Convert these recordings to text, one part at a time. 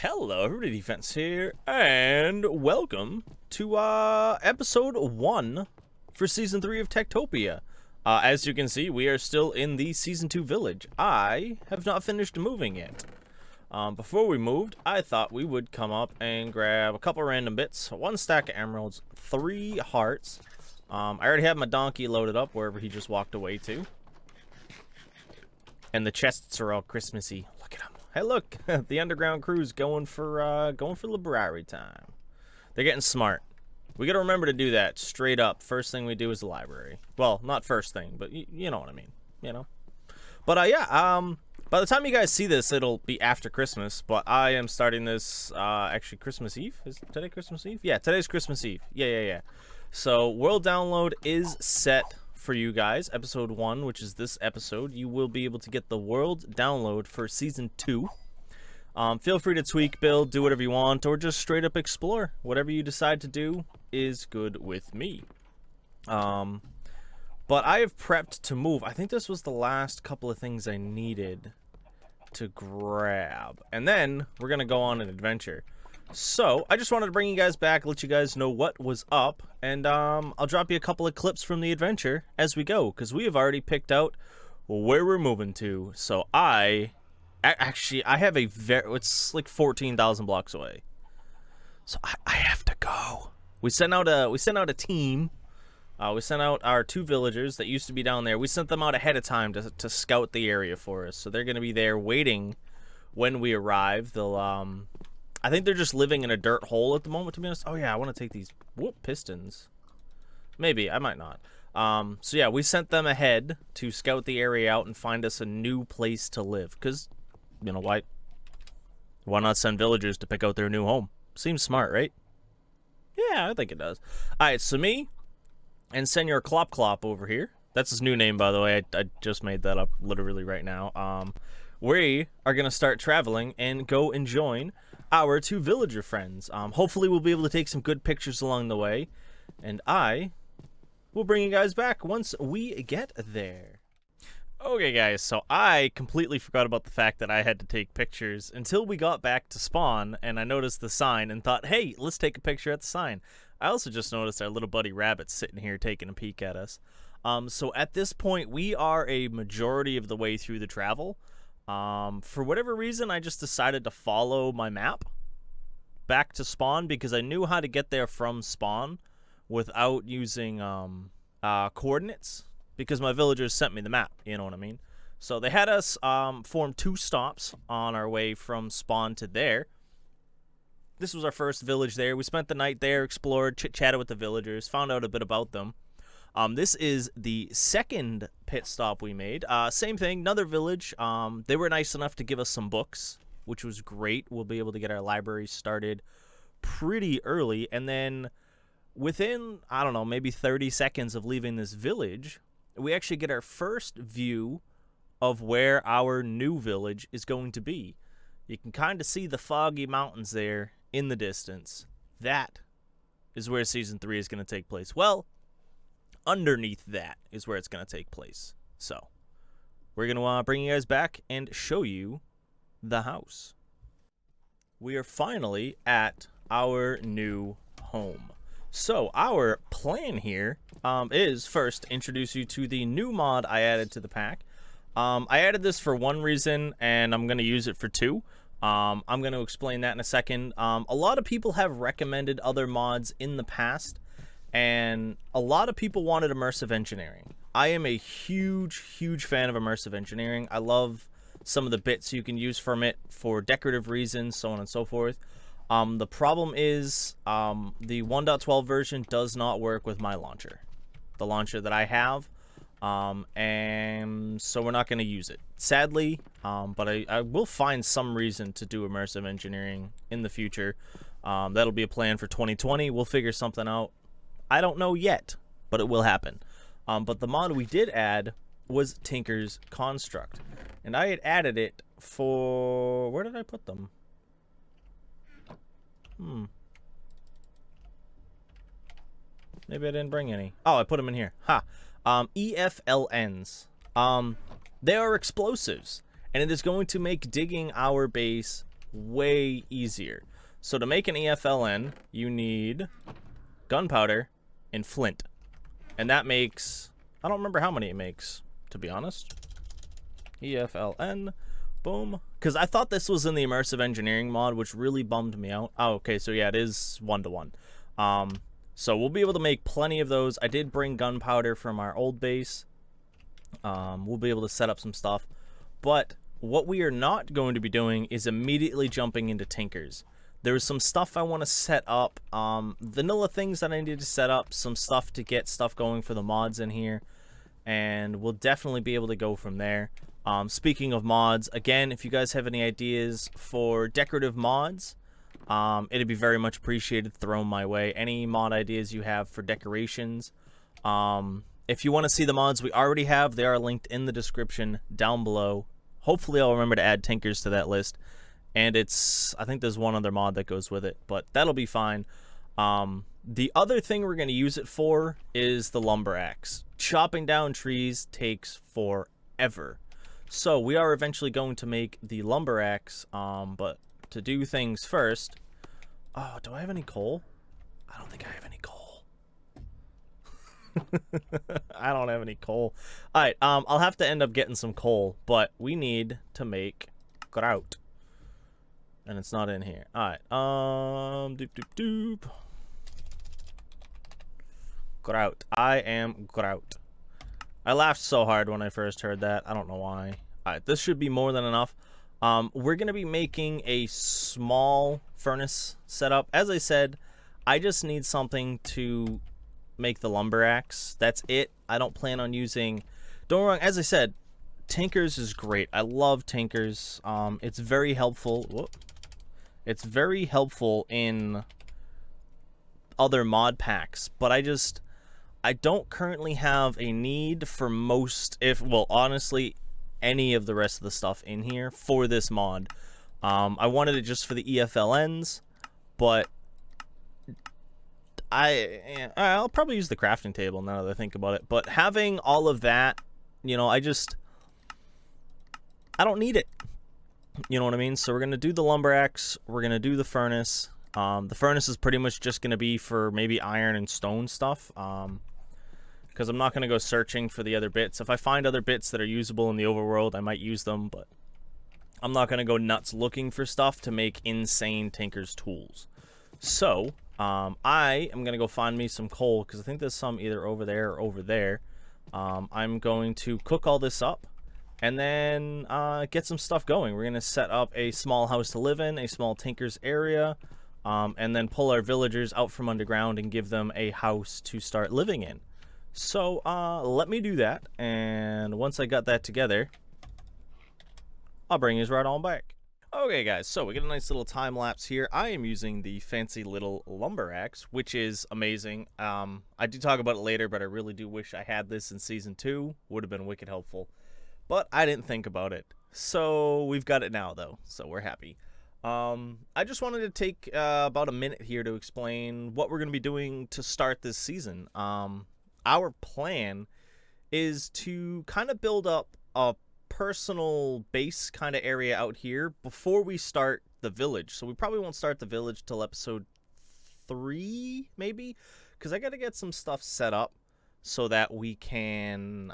Hello everybody, Defense here, and welcome to episode 1 for season 3 of Tektopia. As you can see, we are still in the season 2 village. I have not finished moving yet. Before we moved, I thought we would come up and grab a couple random bits, 1 stack of emeralds, 3 hearts. I already have my donkey loaded up wherever he just walked away to. And the chests are all Christmassy. Look at them. Hey, look, the underground crew's going for library time. They're getting smart. We gotta remember to do that straight up. First thing we do is the library. Well, not first thing, but you know what I mean. You know. But yeah. By the time you guys see this, it'll be after Christmas. But I am starting this actually Christmas Eve. Is today Christmas Eve? Yeah, today's Christmas Eve. Yeah. So world download is set for you guys. Episode 1, which is this episode, you will be able to get the world download for season 2. Feel free to tweak, build, do whatever you want, or just straight up explore. Whatever you decide to do is good with me. But I have prepped to move. I think this was the last couple of things I needed to grab, and then we're gonna go on an adventure. So I just wanted to bring you guys back, let you guys know what was up, and I'll drop you a couple of clips from the adventure as we go, because we have already picked out where we're moving to. So I have a it's like 14,000 blocks away, so I have to go. We sent out a team. We sent out our 2 villagers that used to be down there. We sent them out ahead of time to scout the area for us, so they're gonna be there waiting when we arrive. They'll I think they're just living in a dirt hole at the moment, to be honest. Oh yeah, I want to take these pistons. Maybe, I might not. So yeah, we sent them ahead to scout the area out and find us a new place to live. Because, you know, why not send villagers to pick out their new home? Seems smart, right? Yeah, I think it does. Alright, so me and Senor Clop Clop over here. That's his new name, by the way. I just made that up literally right now. We are going to start traveling and go and join our 2 villager friends. Hopefully we'll be able to take some good pictures along the way, and I will bring you guys back once we get there. Okay guys, so I completely forgot about the fact that I had to take pictures until we got back to spawn, and I noticed the sign and thought, hey, let's take a picture at the sign. I also just noticed our little buddy Rabbit sitting here taking a peek at us. So at this point, we are a majority of the way through the travel. For whatever reason, I just decided to follow my map back to spawn because I knew how to get there from spawn without using coordinates, because my villagers sent me the map, you know what I mean? So they had us form 2 stops on our way from spawn to there. This was our first village there. We spent the night there, explored, chit-chatted with the villagers, found out a bit about them. This is the second pit stop we made. Same thing, another village. They were nice enough to give us some books, which was great. We'll be able to get our library started pretty early. And then within, I don't know, maybe 30 seconds of leaving this village, we actually get our first view of where our new village is going to be. You can kind of see the foggy mountains there in the distance. That is where season 3 is going to take place. Well, underneath that is where it's going to take place. So we're going to bring you guys back and show you the house. We are finally at our new home. So our plan here is first introduce you to the new mod I added to the pack. I added this for 1 reason, and I'm going to use it for 2. I'm going to explain that in a second. A lot of people have recommended other mods in the past, and a lot of people wanted immersive engineering. I am a huge fan of immersive engineering. I love some of the bits you can use from it for decorative reasons, so on and so forth. The problem is the 1.12 version does not work with my launcher, the launcher that I have, and so we're not going to use it, sadly. But I will find some reason to do immersive engineering in the future. That'll be a plan for 2020. We'll figure something out. I don't know yet, but it will happen. But the mod we did add was Tinker's Construct, and I had added it for, where did I put them? Maybe I didn't bring any. Oh, I put them in here. Ha. EFLNs. They are explosives, and it is going to make digging our base way easier. So to make an EFLN, you need gunpowder and flint. And that makes, I don't remember how many it makes, to be honest. EFLN, boom. Because I thought this was in the immersive engineering mod, which really bummed me out. Oh, okay, so yeah, it is 1-to-1. So we'll be able to make plenty of those. I did bring gunpowder from our old base. We'll be able to set up some stuff. But what we are not going to be doing is immediately jumping into Tinkers. There's some stuff I want to set up, vanilla things that I need to set up, some stuff to get stuff going for the mods in here, and we'll definitely be able to go from there. Speaking of mods, again, if you guys have any ideas for decorative mods, it'd be very much appreciated thrown my way. Any mod ideas you have for decorations. If you want to see the mods we already have, they are linked in the description down below. Hopefully I'll remember to add Tinkers to that list. And I think there's one other mod that goes with it, but that'll be fine. The other thing we're going to use it for is the lumber axe. Chopping down trees takes forever. So we are eventually going to make the lumber axe, but to do things first... Oh, do I have any coal? I don't think I have any coal. I don't have any coal. Alright, I'll have to end up getting some coal, but we need to make grout. And it's not in here. Alright, doop. Grout. I am grout. I laughed so hard when I first heard that. I don't know why. Alright, this should be more than enough. We're going to be making a small furnace setup. As I said, I just need something to make the lumber axe. That's it. I don't plan on using... Don't get me wrong, as I said, Tinkers is great. I love Tinkers. It's very helpful. Whoop. It's very helpful in other mod packs, but I don't currently have a need for most, well, honestly, any of the rest of the stuff in here for this mod. I wanted it just for the EFLNs, but I'll probably use the crafting table now that I think about it. But having all of that, you know, I don't need it. You know what I mean? So we're going to do the lumber axe. We're going to do the furnace. The furnace is pretty much just going to be for maybe iron and stone stuff. Because I'm not going to go searching for the other bits. If I find other bits that are usable in the overworld, I might use them. But I'm not going to go nuts looking for stuff to make insane Tinker's tools. So I am going to go find me some coal. Because I think there's some either over there or over there. I'm going to cook all this up. And then get some stuff going. We're going to set up a small house to live in, a small Tinker's area, and then pull our villagers out from underground and give them a house to start living in. So let me do that, and once I got that together, I'll bring you right on back. Okay guys, so we get a nice little time lapse here. I am using the fancy little lumber axe, which is amazing. I do talk about it later, but I really do wish I had this in Season 2. Would have been wicked helpful. But I didn't think about it. So we've got it now, though. So we're happy. I just wanted to take about a minute here to explain what we're going to be doing to start this season. Our plan is to kind of build up a personal base kind of area out here before we start the village. So we probably won't start the village till episode 3, maybe? Because I got to get some stuff set up so that we can...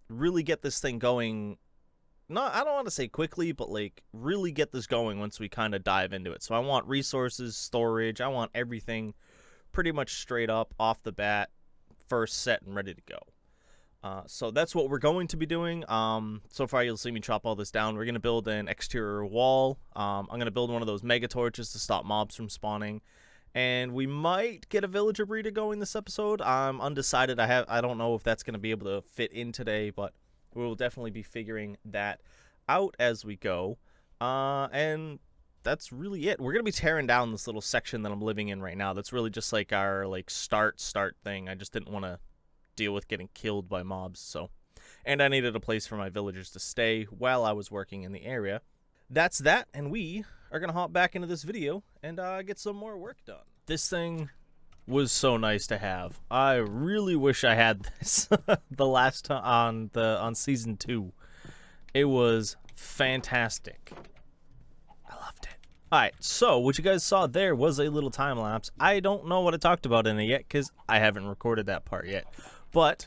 really get this thing going. I don't want to say quickly, but like really get this going once we kind of dive into it. So I want resources, storage, I want everything pretty much straight up off the bat, first set and ready to go. So that's what we're going to be doing. So far you'll see me chop all this down. We're going to build an exterior wall. I'm going to build one of those mega torches to stop mobs from spawning. And we might get a villager breeder going this episode. I'm undecided. I don't know if that's going to be able to fit in today, but we will definitely be figuring that out as we go. And that's really it. We're going to be tearing down this little section that I'm living in right now. That's really just like our start thing. I just didn't want to deal with getting killed by mobs. So, and I needed a place for my villagers to stay while I was working in the area. That's that, and we are going to hop back into this video and get some more work done. This thing was so nice to have. I really wish I had this the last time on Season 2. It was fantastic. Alright, so what you guys saw there was a little time lapse. I don't know what I talked about in it yet because I haven't recorded that part yet. But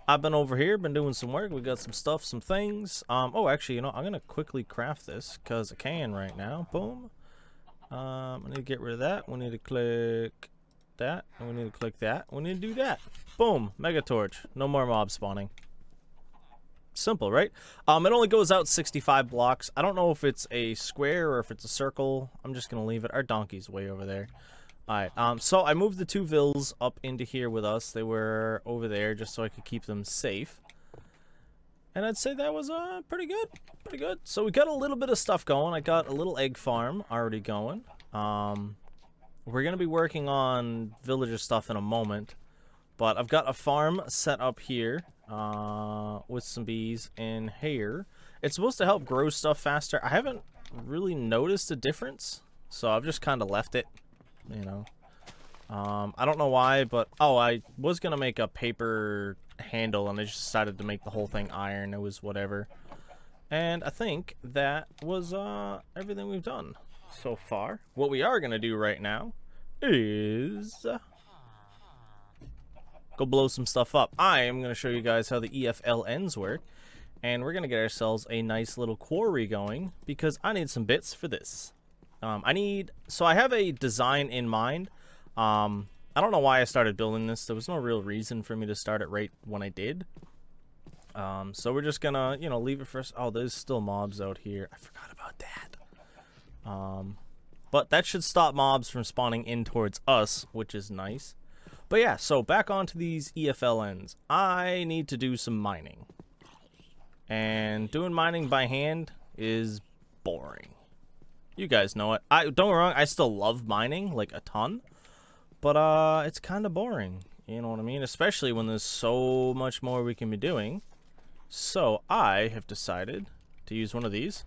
I've been over here, been doing some work. We got some stuff, some things. Oh, actually, you know, I'm going to quickly craft this because I can right now. Boom. I need to get rid of that. We need to click that. And we need to click that. We need to do that. Boom. Mega torch. No more mob spawning. Simple, right? It only goes out 65 blocks. I don't know if it's a square or if it's a circle. I'm just gonna leave it. Our donkey's way over there. Alright, so I moved the two vills up into here with us. They were over there just so I could keep them safe. And I'd say that was pretty good. Pretty good. So we got a little bit of stuff going. I got a little egg farm already going. We're gonna be working on villager stuff in a moment. But I've got a farm set up here. With some bees in here. It's supposed to help grow stuff faster. I haven't really noticed a difference, so I've just kind of left it, you know. I don't know why, but I was gonna make a paper handle and I just decided to make the whole thing iron. It was whatever. And I think that was everything we've done so far. What we are gonna do right now is go blow some stuff up. I am going to show you guys how the EFLNs work. And we're going to get ourselves a nice little quarry going because I need some bits for this. So I have a design in mind. I don't know why I started building this. There was no real reason for me to start it right when I did. So we're just going to, you know, leave it first. Oh, there's still mobs out here. I forgot about that. But that should stop mobs from spawning in towards us, which is nice. But yeah, so back onto these EFLNs. I need to do some mining. And doing mining by hand is boring. You guys know it. Don't get me wrong, I still love mining, like a ton. But it's kind of boring. You know what I mean? Especially when there's so much more we can be doing. So I have decided to use one of these.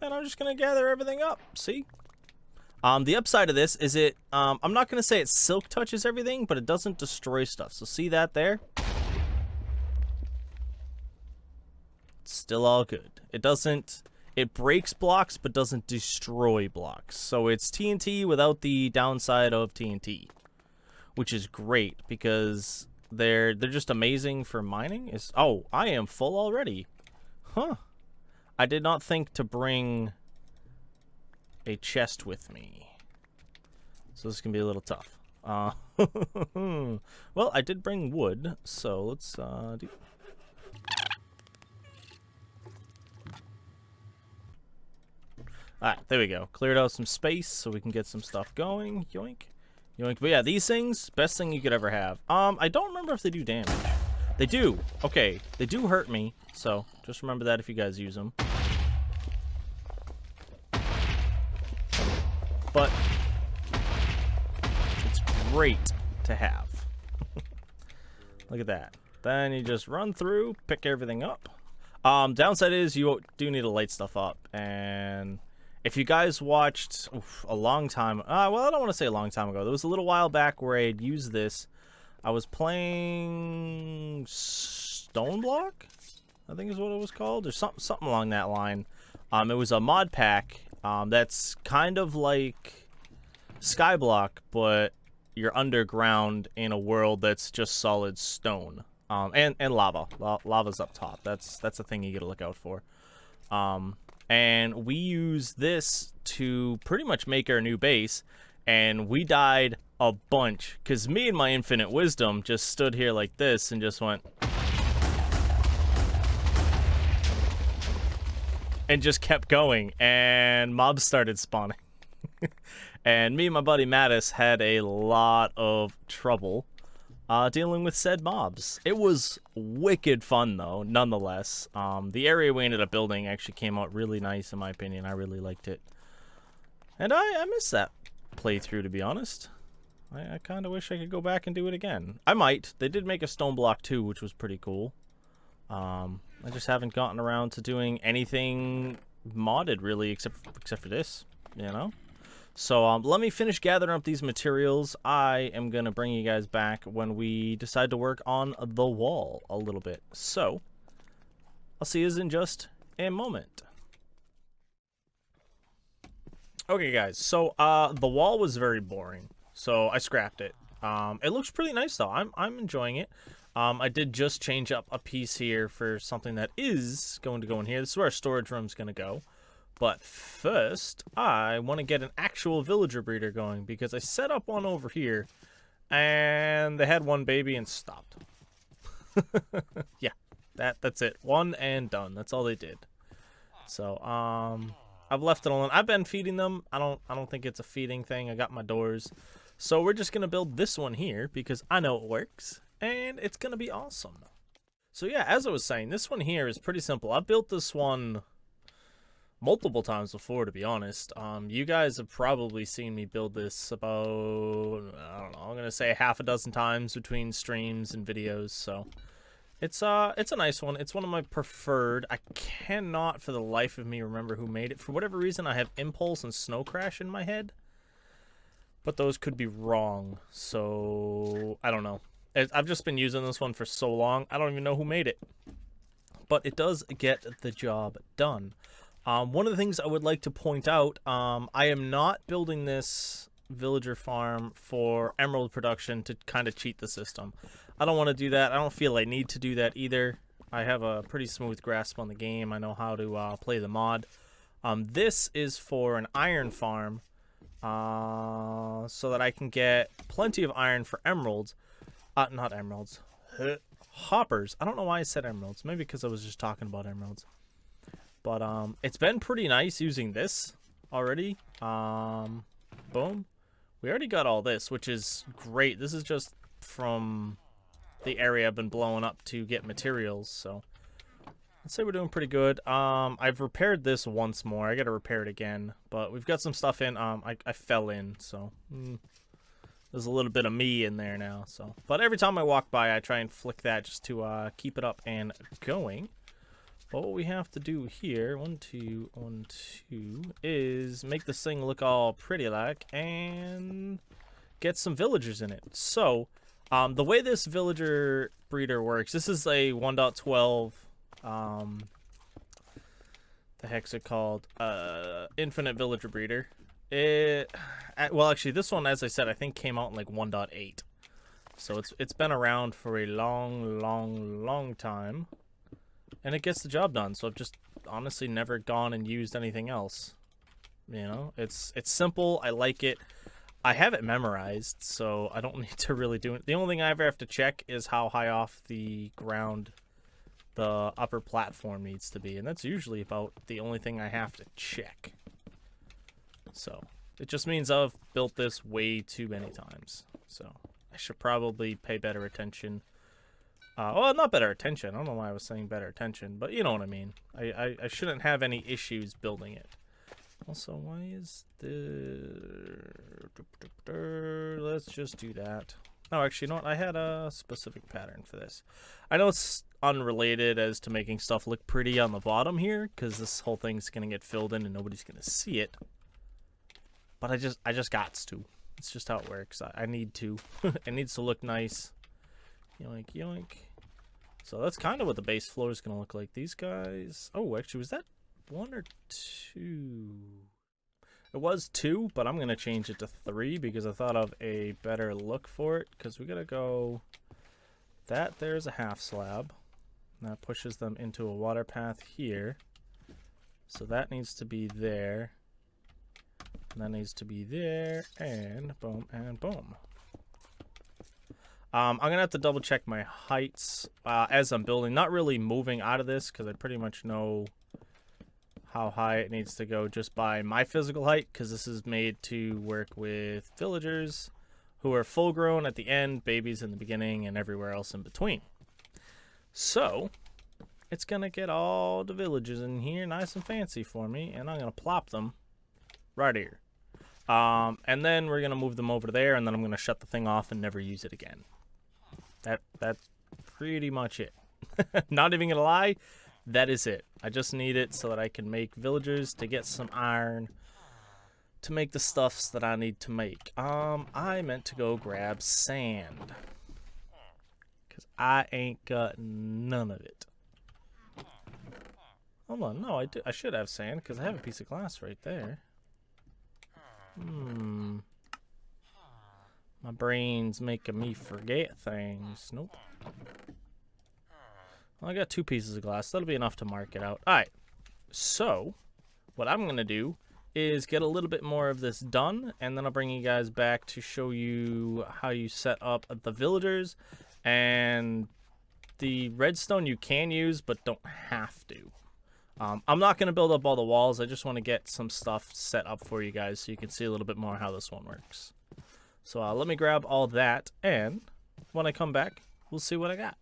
And I'm just going to gather everything up. See? The upside of this is I'm not going to say it silk touches everything, but it doesn't destroy stuff. So see that there? It's still all good. It breaks blocks, but doesn't destroy blocks. So it's TNT without the downside of TNT, which is great because they're just amazing for mining. Oh, I am full already. Huh. I did not think to bring a chest with me, so this can be a little tough. Well, I did bring wood, so let's do. Alright, there we go. Cleared out some space so we can get some stuff going. Yoink, yoink. But yeah, these things, best thing you could ever have. I don't remember if they do damage. They do. Okay, they do hurt me, so just remember that if you guys use them. But it's great to have. Look at that. Then you just run through, pick everything up. Downside is you do need to light stuff up. And if you guys watched a long time, well, I don't want to say a long time ago. There was a little while back where I had used this. I was playing Stone Block, I think is what it was called, or something along that line. It was a mod pack. That's kind of like Skyblock, but you're underground in a world that's just solid stone. And lava. Lava's up top. That's the thing you gotta look out for. And we use this to pretty much make our new base, and we died a bunch, because me and my infinite wisdom just stood here like this and just went... and just kept going, and mobs started spawning. And me and my buddy Mattis had a lot of trouble dealing with said mobs. It was wicked fun, though, nonetheless. The area we ended up building actually came out really nice, in my opinion. I really liked it. And I miss that playthrough, to be honest. I kind of wish I could go back and do it again. I might. They did make a stone block, too, which was pretty cool. I just haven't gotten around to doing anything modded, really, except for this, you know? So let me finish gathering up these materials. I am going to bring you guys back when we decide to work on the wall a little bit. So I'll see you in just a moment. Okay, guys. So the wall was very boring, so I scrapped it. It looks pretty nice though. I'm enjoying it. I did just change up a piece here for something that is going to go in here. This is where our storage room's going to go. But first, I want to get an actual villager breeder going because I set up one over here, and they had one baby and stopped. Yeah, that's it. One and done. That's all they did. So I've left it alone. I've been feeding them. I don't think it's a feeding thing. I got my doors. So we're just gonna build this one here because I know it works and it's gonna be awesome. So yeah, as I was saying, this one here is pretty simple. I've built this one multiple times before, to be honest. You guys have probably seen me build this about, I don't know, I'm gonna say half a dozen times between streams and videos. So it's a nice one. It's one of my preferred. I cannot for the life of me remember who made it. For whatever reason, I have Impulse and Snow Crash in my head, but those could be wrong. So I don't know. I've just been using this one for so long, I don't even know who made it. But it does get the job done. One of the things I would like to point out, I am not building this villager farm for emerald production to kind of cheat the system. I don't want to do that. I don't feel I need to do that either. I have a pretty smooth grasp on the game. I know how to play the mod. This is for an iron farm, so that I can get plenty of iron for emeralds. Not emeralds. Hoppers. I don't know why I said emeralds. Maybe because I was just talking about emeralds. But it's been pretty nice using this already. Boom. We already got all this, which is great. This is just from the area I've been blowing up to get materials, so I'd say we're doing pretty good. I've repaired this once more. I gotta repair it again, but we've got some stuff in. I fell in, so there's a little bit of me in there now. So, but every time I walk by, I try and flick that just to keep it up and going. But what we have to do here, 1, 2, 1, 2, is make this thing look all pretty like and get some villagers in it. So, the way this villager breeder works, this is a 1.12, the heck's it called? Infinite villager breeder. Well, actually, this one, as I said, I think came out in like 1.8. So it's been around for a long time. And it gets the job done, so I've just honestly never gone and used anything else. You know, it's simple. I like it. I have it memorized, so I don't need to really do it. The only thing I ever have to check is how high off the ground the upper platform needs to be, and that's usually about the only thing I have to check. So it just means I've built this way too many times, so I should probably pay better attention. Well, not better attention. I don't know why I was saying better attention, but you know what I mean. I shouldn't have any issues building it. Also, why is the... Let's just do that. Oh, actually, you know what? I had a specific pattern for this. I know it's unrelated as to making stuff look pretty on the bottom here, because this whole thing's going to get filled in and nobody's going to see it. But I just got to. It's just how it works. I need to. It needs to look nice. Yoink, yoink. So that's kind of what the base floor is going to look like. These guys... Oh, actually, was that 1 or 2? It was 2, but I'm going to change it to 3 because I thought of a better look for it. Because we got to go... That there's a half slab. And that pushes them into a water path here. So that needs to be there. And that needs to be there. And boom, and boom. I'm going to have to double check my heights as I'm building. Not really moving out of this because I pretty much know how high it needs to go just by my physical height, because this is made to work with villagers who are full grown at the end, babies in the beginning, and everywhere else in between. So it's going to get all the villagers in here nice and fancy for me, and I'm going to plop them right here. And then we're going to move them over there, and then I'm going to shut the thing off and never use it again. That's pretty much it. Not even gonna lie, that is it. I just need it so that I can make villagers to get some iron to make the stuffs that I need to make. I meant to go grab sand because I ain't got none of it. Hold on, no, I should have sand because I have a piece of glass right there. My brain's making me forget things. Nope. Well, I got 2 pieces of glass. That'll be enough to mark it out. Alright. So, what I'm going to do is get a little bit more of this done, and then I'll bring you guys back to show you how you set up the villagers, and the redstone you can use but don't have to. I'm not going to build up all the walls. I just want to get some stuff set up for you guys so you can see a little bit more how this one works. So let me grab all that, and when I come back, we'll see what I got.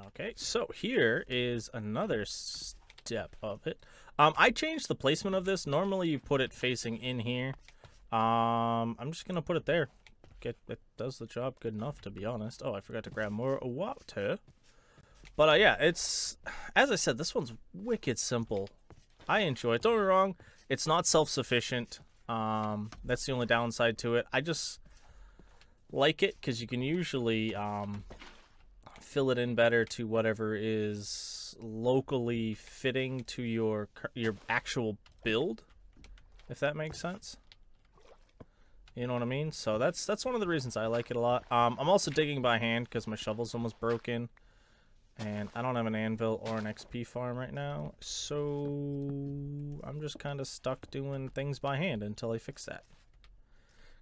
Okay, so here is another step of it. I changed the placement of this. Normally you put it facing in here. I'm just going to put it there. It does the job good enough, to be honest. Oh, I forgot to grab more water. But yeah, it's, as I said, this one's wicked simple. I enjoy it. Don't get me wrong, it's not self-sufficient. That's the only downside to it. I just like it because you can usually fill it in better to whatever is locally fitting to your actual build, if that makes sense. You know what I mean? So that's one of the reasons I like it a lot. I'm also digging by hand because my shovel's almost broken. And I don't have an anvil or an XP farm right now, so I'm just kind of stuck doing things by hand until I fix that.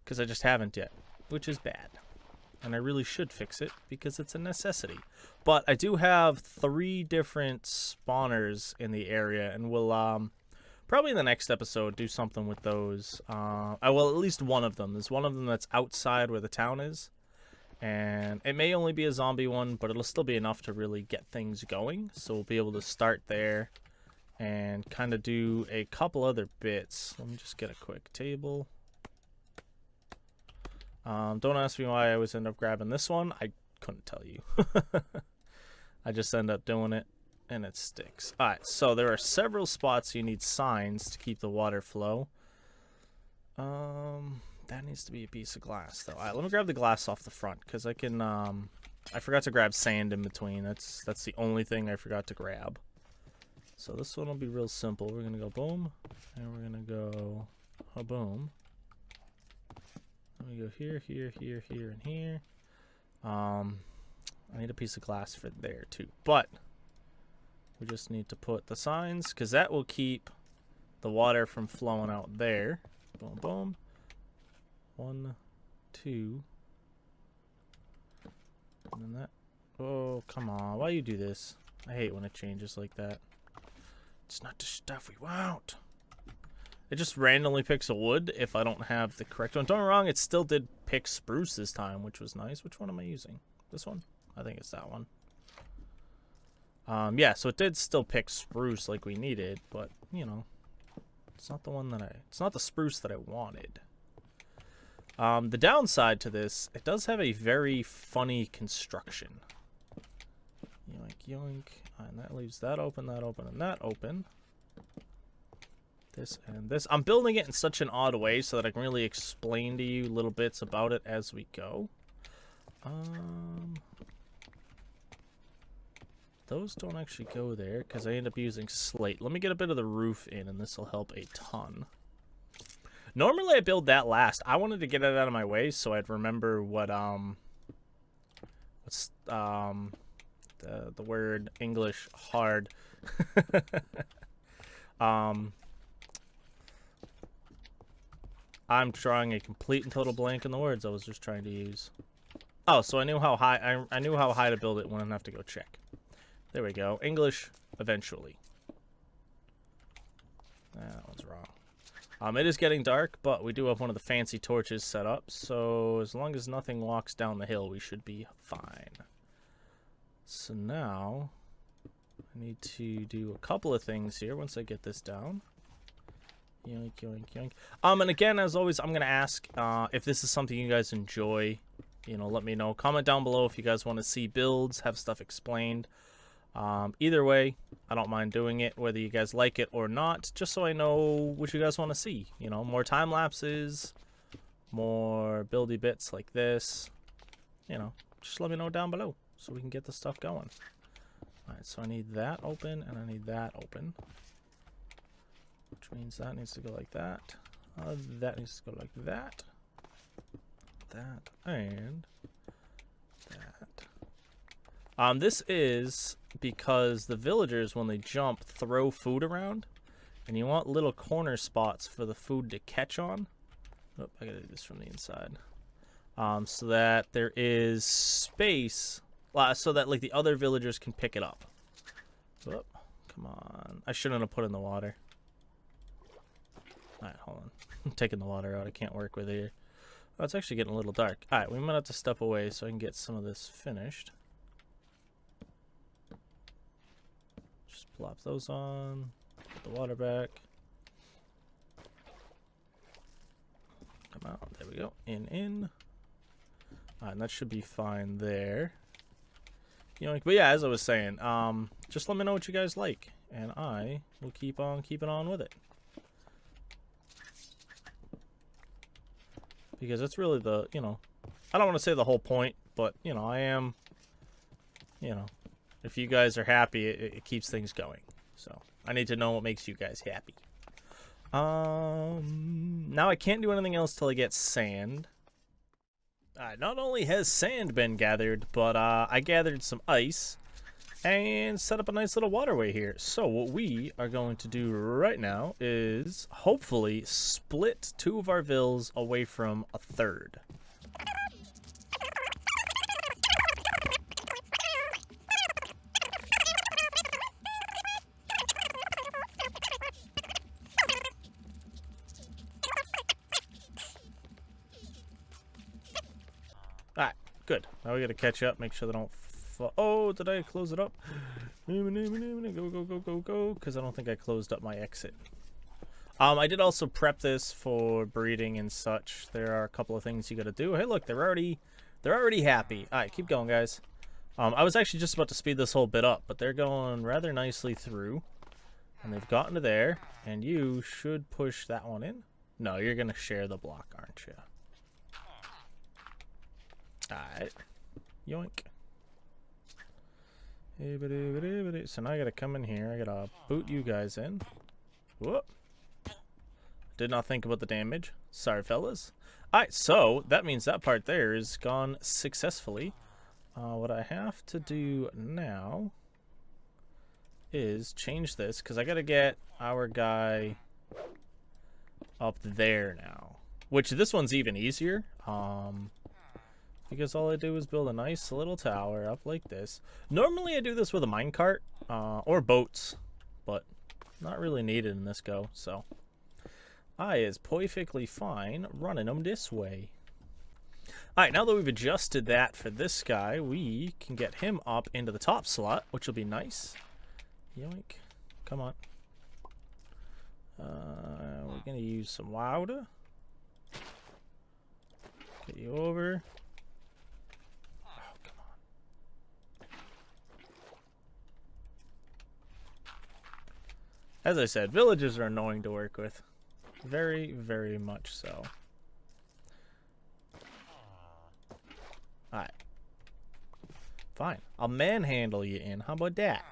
Because I just haven't yet, which is bad. And I really should fix it because it's a necessity. But I do have 3 different spawners in the area, and we'll probably in the next episode do something with those. Well, at least one of them. There's one of them that's outside where the town is. And it may only be a zombie one, but it'll still be enough to really get things going. So we'll be able to start there and kind of do a couple other bits. Let me just get a quick table. Don't ask me why I always end up grabbing this one. I couldn't tell you. I just end up doing it, and it sticks. Alright, so there are several spots you need signs to keep the water flow. That needs to be a piece of glass, though. Alright, let me grab the glass off the front, because I can, I forgot to grab sand in between. That's the only thing I forgot to grab. So this one will be real simple. We're going to go boom, and we're going to go boom. Let me go here, here, here, here, and here. I need a piece of glass for there, too. But we just need to put the signs, because that will keep the water from flowing out there. Boom, boom. 1, 2. And then that. Oh, come on. Why you do this? I hate when it changes like that. It's not the stuff we want. It just randomly picks a wood if I don't have the correct one. Don't get me wrong, it still did pick spruce this time, which was nice. Which one am I using? This one? I think it's that one. Yeah, so it did still pick spruce like we needed, but, you know, it's not the one that it's not the spruce that I wanted. The downside to this, it does have a very funny construction. Yoink, yoink. And that leaves that open, and that open. This and this. I'm building it in such an odd way so that I can really explain to you little bits about it as we go. Those don't actually go there because I end up using slate. Let me get a bit of the roof in, and this will help a ton. Normally I build that last. I wanted to get it out of my way so I'd remember what what's the word English hard. I'm drawing a complete and total blank in the words I was just trying to use. Oh, so I knew how high I knew how high to build it when I have to go check. There we go. English eventually. That one's wrong. It is getting dark, but we do have one of the fancy torches set up, so as long as nothing walks down the hill, we should be fine. So now, I need to do a couple of things here once I get this down. Yoink, yoink, yoink. And again, as always, I'm going to ask if this is something you guys enjoy. You know, let me know. Comment down below if you guys want to see builds, have stuff explained. Either way, I don't mind doing it, whether you guys like it or not, just so I know what you guys want to see. You know, more time lapses, more buildy bits like this. You know, just let me know down below so we can get the stuff going. Alright, so I need that open and I need that open, which means that needs to go like that. That needs to go like that. That and that. This is because the villagers, when they jump, throw food around, and you want little corner spots for the food to catch on. Oh, I gotta do this from the inside. So that there is space, so that like the other villagers can pick it up. Oh, come on. I shouldn't have put in the water. Alright, hold on. I'm taking the water out. I can't work with it here. Oh, it's actually getting a little dark. Alright, we might have to step away so I can get some of this finished. Just plop those on. Put the water back. Come out. There we go. In. Alright, and that should be fine there. You know, but yeah, as I was saying, just let me know what you guys like, and I will keep on keeping on with it. Because it's really the, you know, I don't want to say the whole point, but, you know, I am, you know, if you guys are happy, it keeps things going. So, I need to know what makes you guys happy. Now I can't do anything else till I get sand. Not only has sand been gathered, but I gathered some ice and set up a nice little waterway here. So what we are going to do right now is hopefully split two of our villas away from a third. Alright, good. Now we gotta catch up, make sure they don't fall. Oh, did I close it up? Go, because I don't think I closed up my exit. I did also prep this for breeding and such. There are a couple of things you gotta do. Hey, look, they're already happy. Alright, keep going, guys. I was actually just about to speed this whole bit up, but they're going rather nicely through. And they've gotten to there, and you should push that one in. No, you're gonna share the block, aren't you? Alright. Yoink. So now I gotta come in here. I gotta boot you guys in. Whoop. Did not think about the damage. Sorry, fellas. Alright, so that means that part there is gone successfully. What I have to do now is change this, because I gotta get our guy up there now. Which this one's even easier. Because all I do is build a nice little tower up like this. Normally I do this with a minecart or boats, but not really needed in this go, so I is perfectly fine running them this way. Alright, now that we've adjusted that for this guy, we can get him up into the top slot, which will be nice. Yoink. Come on. We're going to use some water. Get you over. As I said, villages are annoying to work with. Very, very much so. Alright. Fine. I'll manhandle you in. How about that?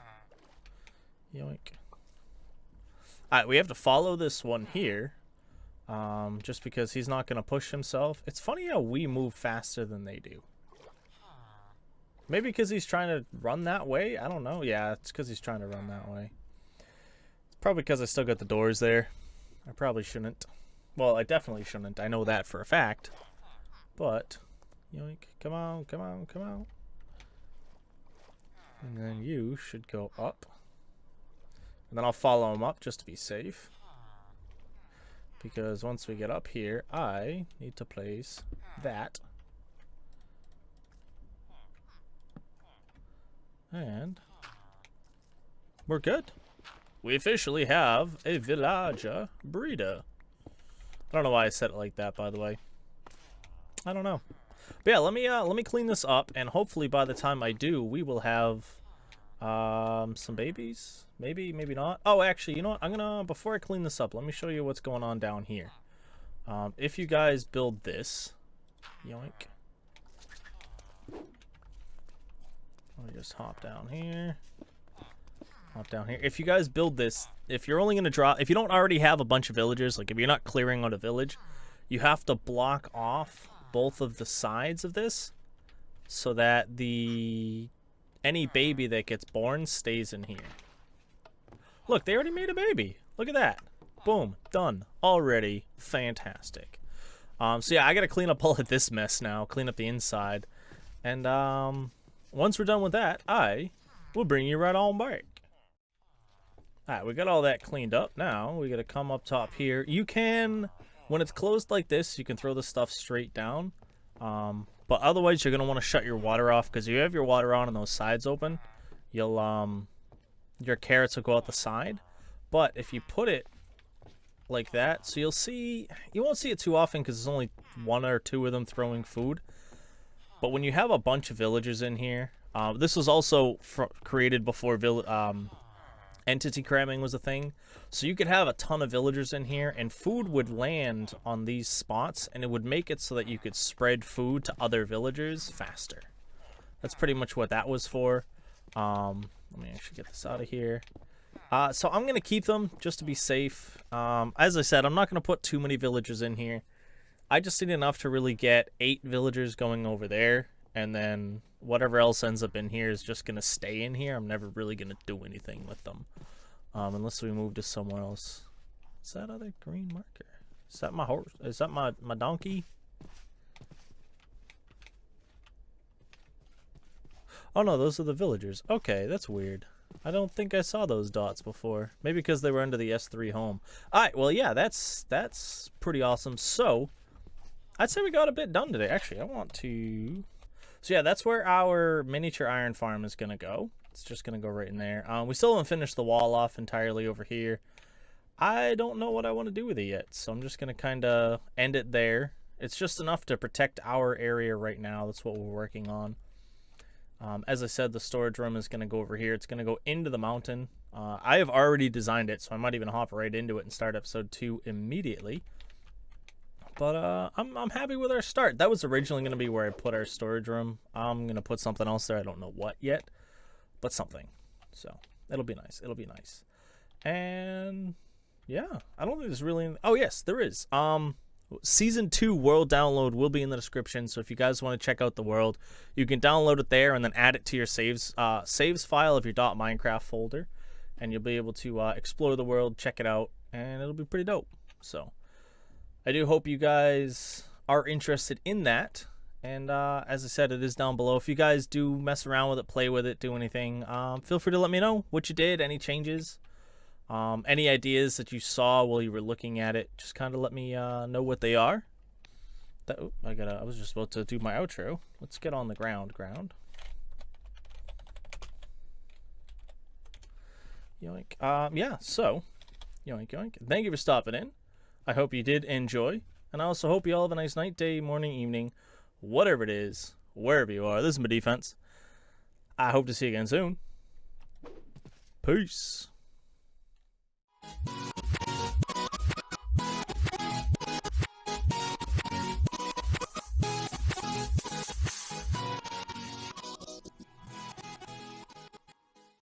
Yoink. Alright, we have to follow this one here. Just because he's not going to push himself. It's funny how we move faster than they do. Maybe because he's trying to run that way? I don't know. Yeah, it's because he's trying to run that way. Probably because I still got the doors there. I probably shouldn't. Well, I definitely shouldn't. I know that for a fact. But, yoink, come on, come on, come on. And then you should go up. And then I'll follow him up just to be safe. Because once we get up here, I need to place that. And we're good. We officially have a villager breeder. I don't know why I said it like that, by the way. I don't know. But yeah, let me clean this up, and hopefully by the time I do, we will have some babies. Maybe, maybe not. Oh, actually, you know what? I'm gonna, before I clean this up, let me show you what's going on down here. If you guys build this, yoink. Let me just hop down here. Hop down here. If you guys build this, if you're only going to drop, if you don't already have a bunch of villagers, like if you're not clearing out a village, you have to block off both of the sides of this so that any baby that gets born stays in here. Look, they already made a baby. Look at that. Boom. Done. Already. Fantastic. So yeah, I got to clean up all of this mess now. Clean up the inside. And once we're done with that, I will bring you right on back. Alright, we got all that cleaned up. Now, we got to come up top here. You can, when it's closed like this, you can throw the stuff straight down. But otherwise, you're going to want to shut your water off, because if you have your water on and those sides open, you'll, your carrots will go out the side. But if you put it like that, so you'll see, you won't see it too often because there's only 1 or 2 of them throwing food. But when you have a bunch of villagers in here, this was also created before entity cramming was a thing. So you could have a ton of villagers in here and food would land on these spots and it would make it so that you could spread food to other villagers faster. That's pretty much what that was for. Let me actually get this out of here. So I'm going to keep them just to be safe. As I said, I'm not going to put too many villagers in here. I just need enough to really get 8 villagers going over there. And then whatever else ends up in here is just going to stay in here. I'm never really going to do anything with them. Unless we move to somewhere else. What's that other green marker? Is that my horse? Is that my donkey? Oh no, those are the villagers. Okay, that's weird. I don't think I saw those dots before. Maybe because they were under the S3 home. Alright, well yeah, that's pretty awesome. So, I'd say we got a bit done today. Actually, I want to... So yeah, that's where our miniature iron farm is going to go. It's just going to go right in there. We still haven't finished the wall off entirely over here. I don't know what I want to do with it yet, so I'm just going to kind of end it there. It's just enough to protect our area right now. That's what we're working on. As I said, the storage room is going to go over here. It's going to go into the mountain. I have already designed it, so I might even hop right into it and start episode 2 immediately. But I'm happy with our start. That was originally going to be where I put our storage room. I'm going to put something else there. I don't know what yet, but something. So it'll be nice. It'll be nice. And yeah, I don't think there's really... Oh, yes, there is. Season 2 world download will be in the description, so if you guys want to check out the world, you can download it there and then add it to your saves file of your .minecraft folder, and you'll be able to explore the world, check it out, and it'll be pretty dope. So I do hope you guys are interested in that, and as I said, it is down below. If you guys do mess around with it, play with it, do anything, feel free to let me know what you did, any changes. Any ideas that you saw while you were looking at it, just kind of let me know what they are. I was just about to do my outro. Let's get on the ground. Yoink. Yeah, so, yoink, yoink. Thank you for stopping in. I hope you did enjoy. And I also hope you all have a nice night, day, morning, evening, whatever it is, wherever you are. This is my defense. I hope to see you again soon. Peace.